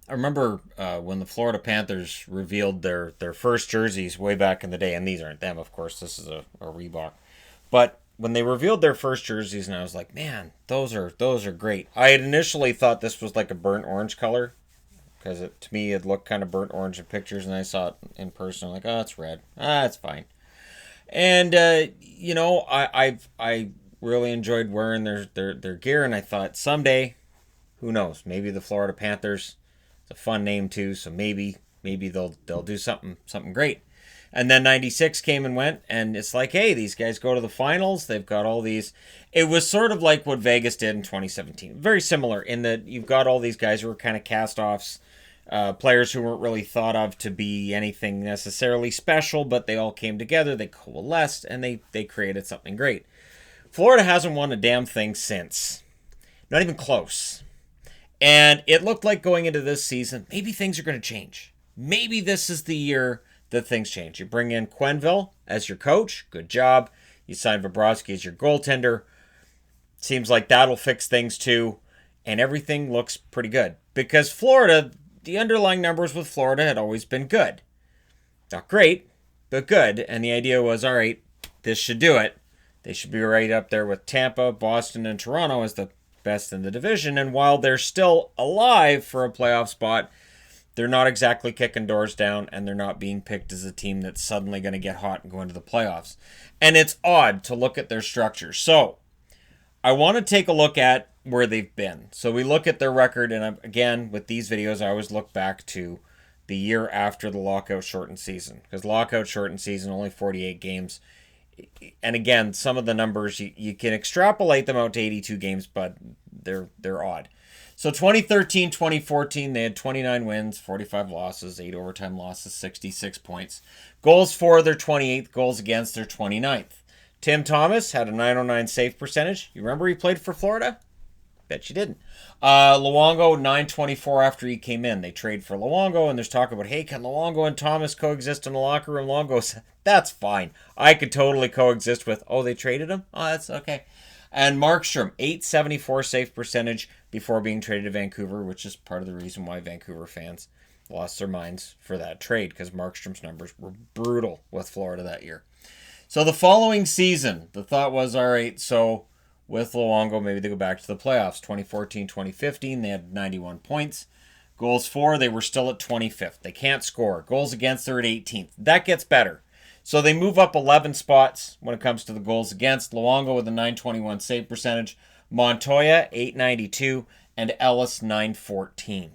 I remember when the Florida Panthers revealed their first jerseys way back in the day, and these aren't them, of course. This is a Reebok. But when they revealed their first jerseys, and I was like, man, those are great. I had initially thought this was like a burnt orange color because to me it looked kind of burnt orange in pictures, and I saw it in person. I'm like, oh, it's red. Ah, it's fine. And I really enjoyed wearing their gear, and I thought someday, who knows, maybe the Florida Panthers. It's a fun name too, so maybe they'll do something great. And then 96 came and went, and it's like, hey, these guys go to the finals. They've got all these. It was sort of like what Vegas did in 2017. Very similar in that you've got all these guys who were kind of cast offs, players who weren't really thought of to be anything necessarily special, but they all came together, they coalesced, and they created something great. Florida hasn't won a damn thing since. Not even close. And it looked like going into this season, maybe things are going to change. Maybe this is the year that things change. You bring in Quenneville as your coach. Good job. You sign Bobrovsky as your goaltender. Seems like that'll fix things too. And everything looks pretty good. Because Florida, the underlying numbers with Florida had always been good. Not great, but good. And the idea was, all right, this should do it. They should be right up there with Tampa, Boston, and Toronto as the best in the division. And while they're still alive for a playoff spot, they're not exactly kicking doors down, and they're not being picked as a team that's suddenly going to get hot and go into the playoffs. And it's odd to look at their structure. So I want to take a look at where they've been. So we look at their record, and again, with these videos, I always look back to the year after the lockout shortened season. Because lockout shortened season, only 48 games. And again, some of the numbers, you can extrapolate them out to 82 games, but they're odd. So 2013, 2014, they had 29 wins, 45 losses, 8 overtime losses, 66 points. Goals for, their 28th. Goals against, their 29th. Tim Thomas had a 909 save percentage. You remember he played for Florida? Bet you didn't. Luongo, 924 after he came in. They trade for Luongo, and there's talk about, hey, can Luongo and Thomas coexist in the locker room? Luongo said, that's fine. I could totally coexist with, oh, they traded him? Oh, that's okay. And Markstrom, 874 save percentage before being traded to Vancouver, which is part of the reason why Vancouver fans lost their minds for that trade, because Markstrom's numbers were brutal with Florida that year. So the following season, the thought was, all right, so with Luongo, maybe they go back to the playoffs. 2014, 2015, they had 91 points. Goals for, they were still at 25th. They can't score. Goals against, they're at 18th. That gets better. So they move up 11 spots when it comes to the goals against. Luongo with a 921 save percentage. Montoya, 892. And Ellis, 914.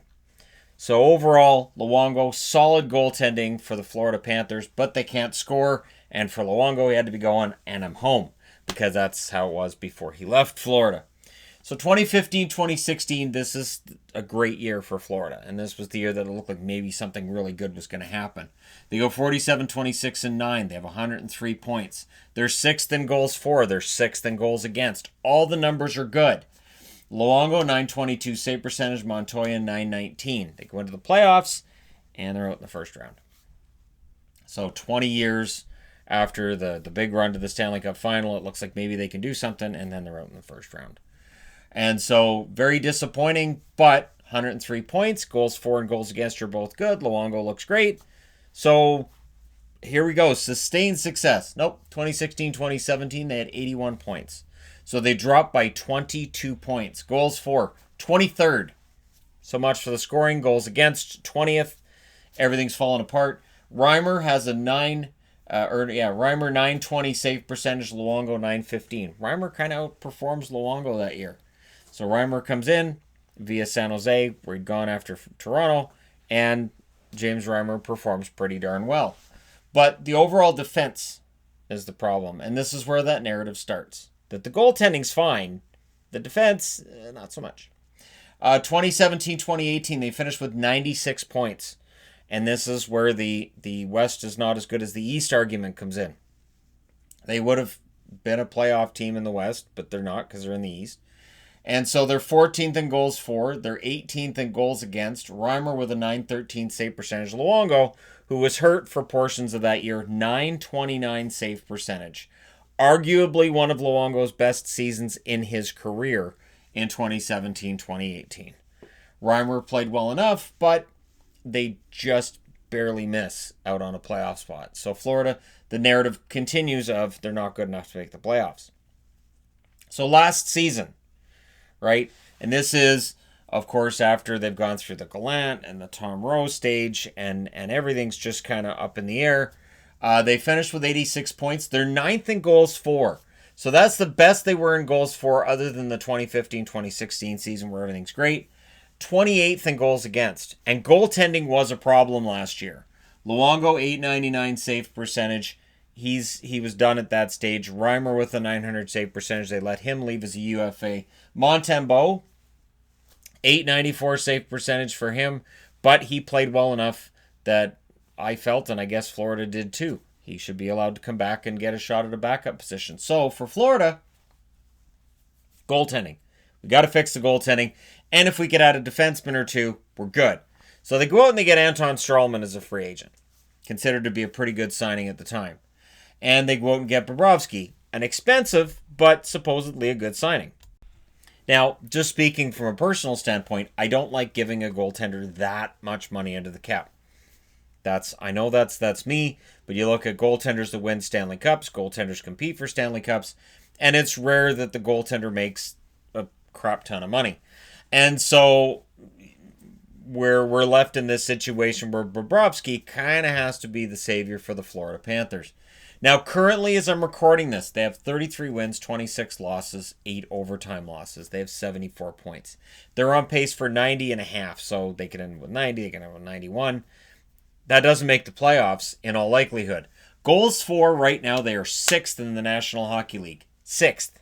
So overall, Luongo, solid goaltending for the Florida Panthers, but they can't score. And for Luongo, he had to be going, and I'm home. Because that's how it was before he left Florida. So 2015, 2016, this is a great year for Florida. And this was the year that it looked like maybe something really good was going to happen. They go 47, 26, and 9. They have 103 points. They're 6th in goals for. They're 6th in goals against. All the numbers are good. Luongo, 922 save percentage. Montoya, 919. They go into the playoffs, and they're out in the first round. So 20 years after the big run to the Stanley Cup final, it looks like maybe they can do something, and then they're out in the first round. And so, very disappointing, but 103 points. Goals for and goals against are both good. Luongo looks great. So, here we go. Sustained success. Nope. 2016, 2017, they had 81 points. So, they dropped by 22 points. Goals for, 23rd. So much for the scoring. Goals against, 20th. Everything's falling apart. Reimer has a 920 save percentage. Luongo, 915. Reimer kind of outperforms Luongo that year. So Reimer comes in via San Jose, where he'd gone after Toronto, and James Reimer performs pretty darn well. But the overall defense is the problem, and this is where that narrative starts. That the goaltending's fine, the defense, not so much. 2017-2018, they finished with 96 points, and this is where the West is not as good as the East argument comes in. They would have been a playoff team in the West, but they're not because they're in the East. And so they're 14th in goals for, they're 18th in goals against. Reimer with a 913 save percentage. Luongo, who was hurt for portions of that year, 929 save percentage. Arguably one of Luongo's best seasons in his career in 2017-2018. Reimer played well enough, but they just barely miss out on a playoff spot. So Florida, the narrative continues of they're not good enough to make the playoffs. So last season, right? And this is, of course, after they've gone through the Gallant and the Tom Rose stage, and everything's just kind of up in the air. They finished with 86 points. They're 9th in goals for. So that's the best they were in goals for other than the 2015-2016 season where everything's great. 28th in goals against. And goaltending was a problem last year. Luongo, 899 save percentage. He was done at that stage. Reimer with a 900 save percentage. They let him leave as a UFA. Montembeault, 894 save percentage for him. But he played well enough that I felt, and I guess Florida did too, he should be allowed to come back and get a shot at a backup position. So for Florida, goaltending. We got to fix the goaltending. And if we get out a defenseman or two, we're good. So they go out and they get Anton Stralman as a free agent, considered to be a pretty good signing at the time. And they go out and get Bobrovsky, an expensive but supposedly a good signing. Now, just speaking from a personal standpoint, I don't like giving a goaltender that much money into the cap. I know that's me, but you look at goaltenders that win Stanley Cups, goaltenders compete for Stanley Cups, and it's rare that the goaltender makes a crap ton of money. And so we're left in this situation where Bobrovsky kind of has to be the savior for the Florida Panthers. Now, currently, as I'm recording this, they have 33 wins, 26 losses, 8 overtime losses. They have 74 points. They're on pace for 90.5, so they can end with 90, they can end with 91. That doesn't make the playoffs in all likelihood. Goals for right now, they are 6th in the National Hockey League. 6th.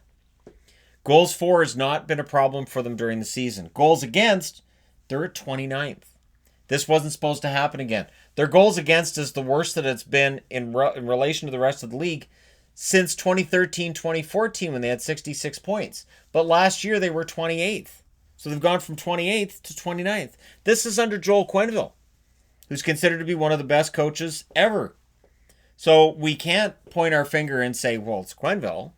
Goals for has not been a problem for them during the season. Goals against, they're at 29th. This wasn't supposed to happen again. Their goals against is the worst that it's been in relation to the rest of the league since 2013-2014 when they had 66 points. But last year they were 28th. So they've gone from 28th to 29th. This is under Joel Quenneville, who's considered to be one of the best coaches ever. So we can't point our finger and say, well, it's Quenneville.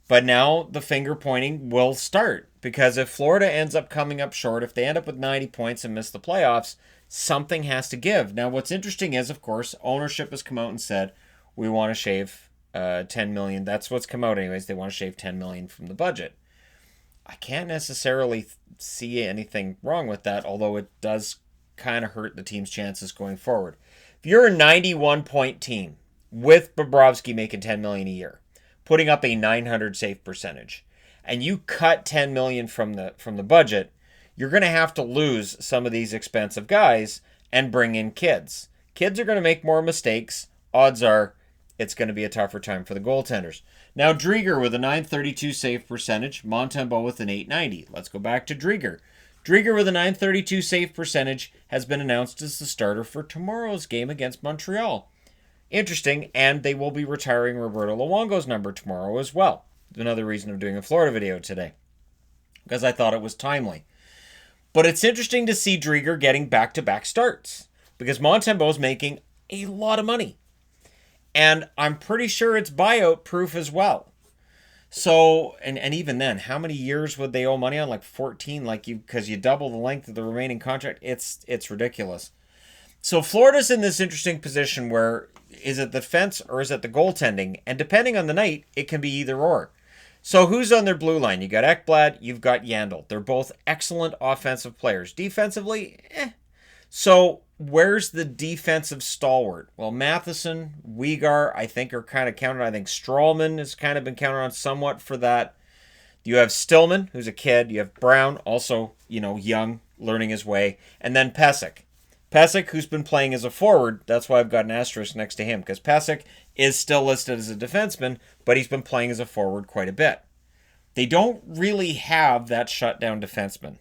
But now the finger pointing will start. Because if Florida ends up coming up short, if they end up with 90 points and miss the playoffs, something has to give. Now, what's interesting is, of course, ownership has come out and said, we want to shave $10 million. That's what's come out anyways. They want to shave $10 million from the budget. I can't necessarily see anything wrong with that, although it does kind of hurt the team's chances going forward. If you're a 91-point team with Bobrovsky making $10 million a year, putting up a 900 save percentage, and you cut $10 million from the budget, you're going to have to lose some of these expensive guys and bring in kids. Kids are going to make more mistakes. Odds are it's going to be a tougher time for the goaltenders. Now, Drieger with a 932 save percentage, Montembeault with an 890. Let's go back to Drieger. Drieger with a 932 save percentage has been announced as the starter for tomorrow's game against Montreal. Interesting, and they will be retiring Roberto Luongo's number tomorrow as well. Another reason of doing a Florida video today, because I thought it was timely. But it's interesting to see Drieger getting back-to-back starts, because Montembeault's making a lot of money. And I'm pretty sure it's buyout proof as well. So, and even then, how many years would they owe money on? Like 14, because you double the length of the remaining contract. It's ridiculous. So Florida's in this interesting position where, is it the defense or is it the goaltending? And depending on the night, it can be either or. So who's on their blue line? You got Ekblad, you've got Yandel. They're both excellent offensive players. Defensively, So where's the defensive stalwart? Well, Matheson, Weegar, I think are kind of counted. I think Stralman has kind of been counted on somewhat for that. You have Stillman, who's a kid. You have Brown, also, young, learning his way. And then Pesek. Pesek, who's been playing as a forward, that's why I've got an asterisk next to him, because Pesek is still listed as a defenseman, but he's been playing as a forward quite a bit. They don't really have that shutdown defenseman.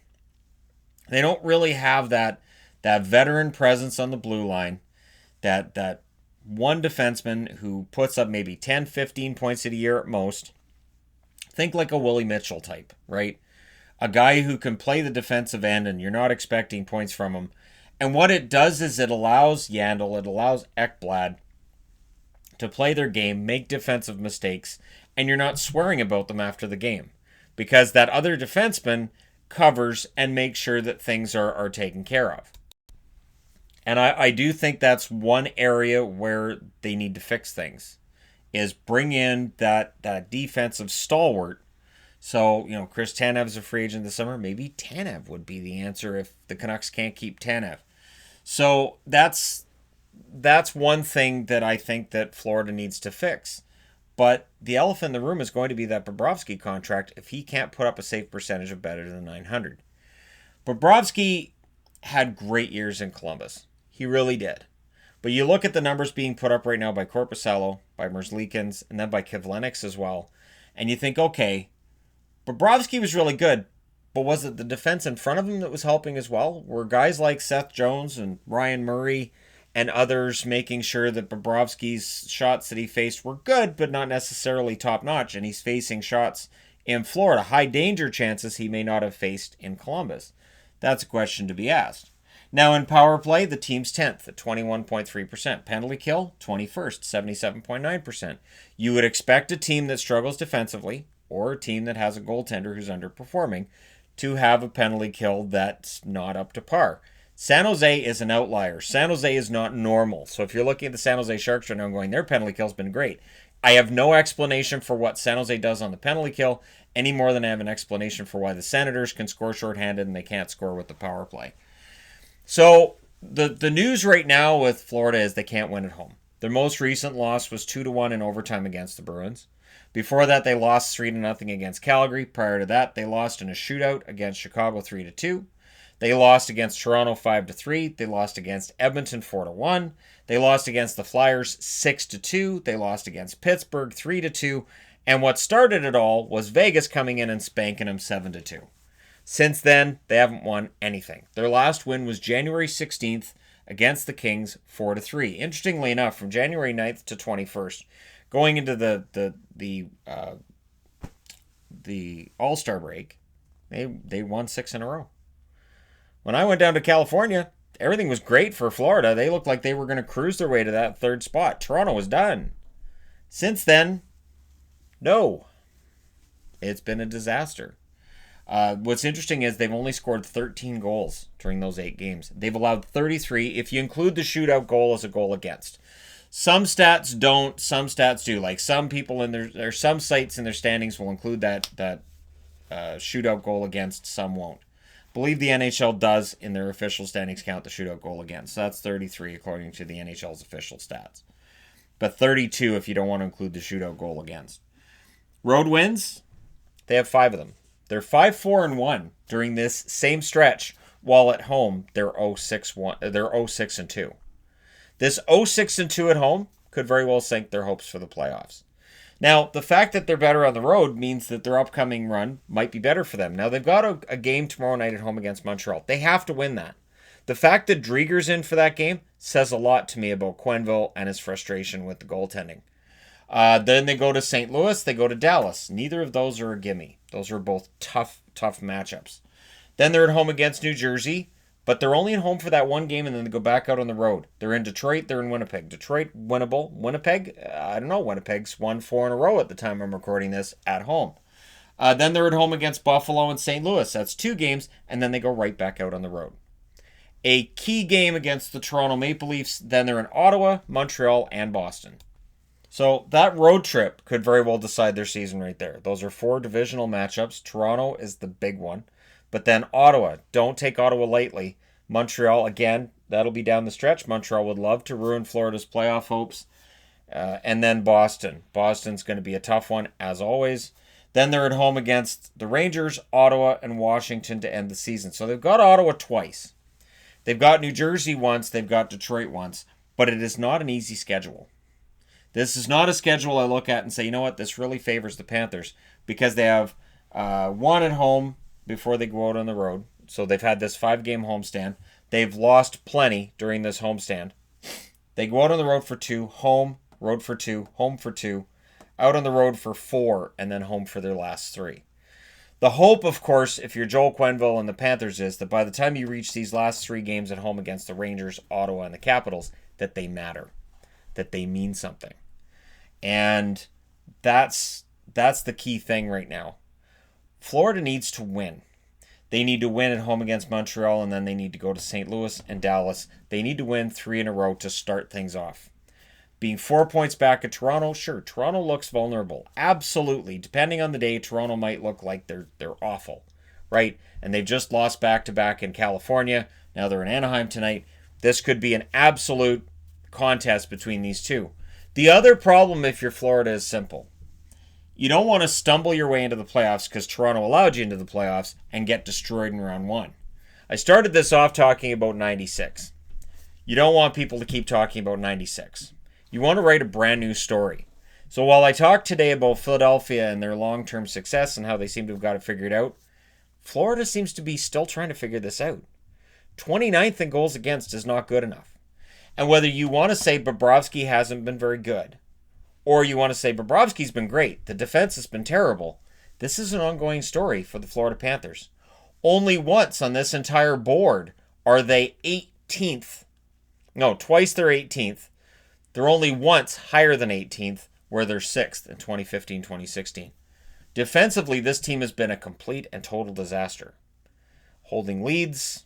They don't really have that veteran presence on the blue line, that one defenseman who puts up maybe 10, 15 points a year at most. Think like a Willie Mitchell type, right? A guy who can play the defensive end and you're not expecting points from him. And what it does is it allows Yandel, it allows Ekblad to play their game, make defensive mistakes, and you're not swearing about them after the game. Because that other defenseman covers and make sure that things are taken care of. And I do think that's one area where they need to fix things, is bring in that defensive stalwart. So, Chris Tanev's a free agent this summer. Maybe Tanev would be the answer if the Canucks can't keep Tanev. So that's one thing that I think that Florida needs to fix. But the elephant in the room is going to be that Bobrovsky contract if he can't put up a save percentage of better than 900. Bobrovsky had great years in Columbus. He really did. But you look at the numbers being put up right now by Korpisalo, by Merzlikins, and then by Kivlenieks as well, and you think, okay, Bobrovsky was really good, but was it the defense in front of him that was helping as well? Were guys like Seth Jones and Ryan Murray and others making sure that Bobrovsky's shots that he faced were good, but not necessarily top-notch, and he's facing shots in Florida, high-danger chances he may not have faced in Columbus? That's a question to be asked. Now in power play, the team's 10th at 21.3%. Penalty kill, 21st, 77.9%. You would expect a team that struggles defensively, or a team that has a goaltender who's underperforming, to have a penalty kill that's not up to par. San Jose is an outlier. San Jose is not normal. So if you're looking at the San Jose Sharks right now and going, their penalty kill's been great, I have no explanation for what San Jose does on the penalty kill any more than I have an explanation for why the Senators can score shorthanded and they can't score with the power play. So the news right now with Florida is they can't win at home. Their most recent loss was 2-1 in overtime against the Bruins. Before that, they lost 3-0 against Calgary. Prior to that, they lost in a shootout against Chicago 3-2. They lost against Toronto 5-3. They lost against Edmonton 4-1. They lost against the Flyers 6-2. They lost against Pittsburgh 3-2. And what started it all was Vegas coming in and spanking them 7-2. Since then, they haven't won anything. Their last win was January 16th against the Kings 4-3. Interestingly enough, from January 9th to 21st, going into the All-Star break, they won 6 in a row. When I went down to California, everything was great for Florida. They looked like they were going to cruise their way to that third spot. Toronto was done. Since then, no. It's been a disaster. What's interesting is they've only scored 13 goals during those 8 games. They've allowed 33 if you include the shootout goal as a goal against. Some stats don't, some stats do. Like some people in there's some sites in their standings will include that shootout goal against, some won't. I believe the NHL does in their official standings count the shootout goal against. So that's 33 according to the NHL's official stats. But 32 if you don't want to include the shootout goal against. Road wins, they have 5 of them. They're 5-4-1 during this same stretch, while at home they're 0-6-1. They're 0-6-2. This 0-6-2 at home could very well sink their hopes for the playoffs. Now, the fact that they're better on the road means that their upcoming run might be better for them. Now, they've got a game tomorrow night at home against Montreal. They have to win that. The fact that Drieger's in for that game says a lot to me about Quenneville and his frustration with the goaltending. Then they go to St. Louis, they go to Dallas. Neither of those are a gimme. Those are both tough matchups. Then they're at home against New Jersey, but they're only at home for that one game, and then they go back out on the road. They're in Detroit, they're in Winnipeg. Detroit, winnable. Winnipeg, I don't know. Winnipeg's won 4 in a row at the time I'm recording this at home. Then they're at home against Buffalo and St. Louis. That's 2 games, and then they go right back out on the road. A key game against the Toronto Maple Leafs. Then they're in Ottawa, Montreal, and Boston. So that road trip could very well decide their season right there. Those are 4 divisional matchups. Toronto is the big one. But then Ottawa, don't take Ottawa lightly. Montreal, again, that'll be down the stretch. Montreal would love to ruin Florida's playoff hopes. And then Boston. Boston's going to be a tough one, as always. Then they're at home against the Rangers, Ottawa, and Washington to end the season. So they've got Ottawa twice. They've got New Jersey once. They've got Detroit once. But it is not an easy schedule. This is not a schedule I look at and say, you know what, this really favors the Panthers. Because they have 1 at home before they go out on the road. So they've had this 5-game homestand. They've lost plenty during this homestand. They go out on the road for 2, home, road for 2, home for 2, out on the road for 4, and then home for their last 3. The hope, of course, if you're Joel Quenneville and the Panthers, is that by the time you reach these last 3 games at home against the Rangers, Ottawa, and the Capitals, that they matter, that they mean something. And that's the key thing right now. Florida needs to win. They need to win at home against Montreal, and then they need to go to St. Louis and Dallas. They need to win 3 in a row to start things off. Being 4 points back at Toronto, sure, Toronto looks vulnerable. Absolutely. Depending on the day, Toronto might look like they're awful, right? And they've just lost back-to-back in California. Now they're in Anaheim tonight. This could be an absolute contest between these two. The other problem if you're Florida is simple. You don't want to stumble your way into the playoffs because Toronto allowed you into the playoffs and get destroyed in round 1. I started this off talking about 96. You don't want people to keep talking about 96. You want to write a brand new story. So while I talked today about Philadelphia and their long-term success and how they seem to have got it figured out, Florida seems to be still trying to figure this out. 29th in goals against is not good enough. And whether you want to say Bobrovsky hasn't been very good, or you want to say Bobrovsky's been great, the defense has been terrible, this is an ongoing story for the Florida Panthers. Only once on this entire board are they 18th. No, twice they're 18th. They're only once higher than 18th, where they're 6th in 2015-2016. Defensively, this team has been a complete and total disaster. Holding leads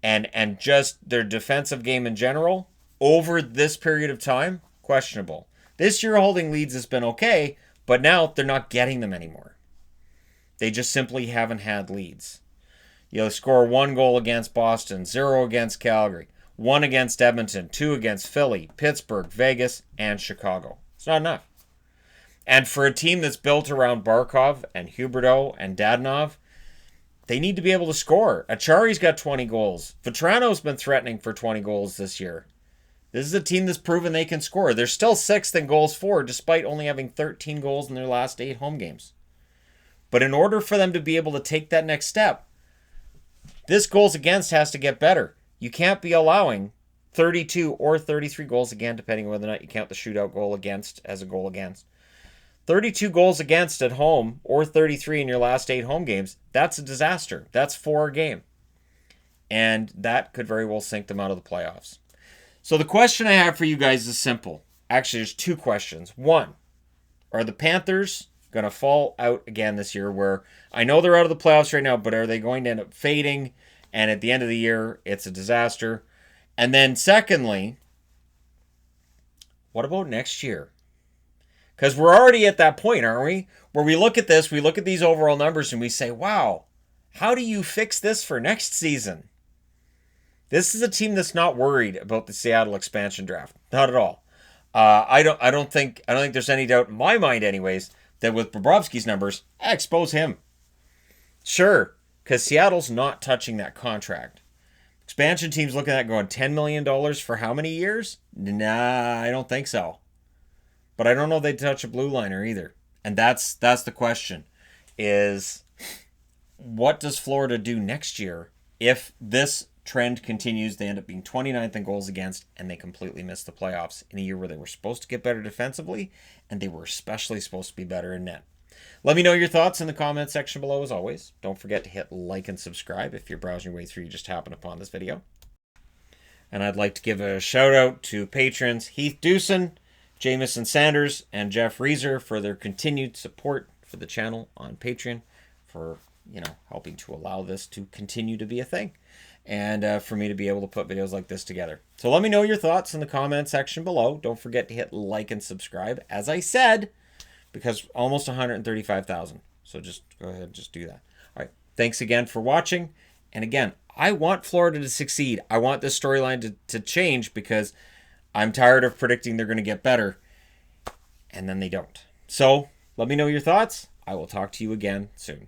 and just their defensive game in general, over this period of time, questionable. This year, holding leads has been okay, but now they're not getting them anymore. They just simply haven't had leads. You'll score 1 goal against Boston, 0 against Calgary, 1 against Edmonton, 2 against Philly, Pittsburgh, Vegas, and Chicago. It's not enough. And for a team that's built around Barkov and Huberdeau and Dadonov, they need to be able to score. Achari's got 20 goals. Vetrano's been threatening for 20 goals this year. This is a team that's proven they can score. They're still 6th in goals for, despite only having 13 goals in their last 8 home games. But in order for them to be able to take that next step, this goals against has to get better. You can't be allowing 32 or 33 goals again, depending on whether or not you count the shootout goal against as a goal against. 32 goals against at home or 33 in your last 8 home games, that's a disaster. That's 4 a game. And that could very well sink them out of the playoffs. So the question I have for you guys is simple. Actually, there's 2 questions. 1, are the Panthers going to fall out again this year where I know they're out of the playoffs right now, but are they going to end up fading? And at the end of the year, it's a disaster. And then secondly, what about next year? Because we're already at that point, aren't we? Where we look at this, we look at these overall numbers and we say, wow, how do you fix this for next season? This is a team that's not worried about the Seattle expansion draft. Not at all. I don't think there's any doubt in my mind anyways that with Bobrovsky's numbers, expose him. Sure, because Seattle's not touching that contract. Expansion teams looking at going $10 million for how many years? Nah, I don't think so. But I don't know if they'd touch a blue liner either. And that's the question, is what does Florida do next year if this trend continues? They end up being 29th in goals against, and they completely miss the playoffs in a year where they were supposed to get better defensively, and they were especially supposed to be better in net. Let me know your thoughts in the comment section below as always. Don't forget to hit like and subscribe if you're browsing your way through, you just happened upon this video. And I'd like to give a shout out to patrons Heath Dewson, Jamison Sanders, and Jeff Reeser for their continued support for the channel on Patreon, for helping to allow this to continue to be a thing, and for me to be able to put videos like this together. So let me know your thoughts in the comment section below. Don't forget to hit like and subscribe, as I said, because almost 135,000. So just go ahead and just do that. All right. Thanks again for watching. And again, I want Florida to succeed. I want this storyline to change because I'm tired of predicting they're going to get better and then they don't. So let me know your thoughts. I will talk to you again soon.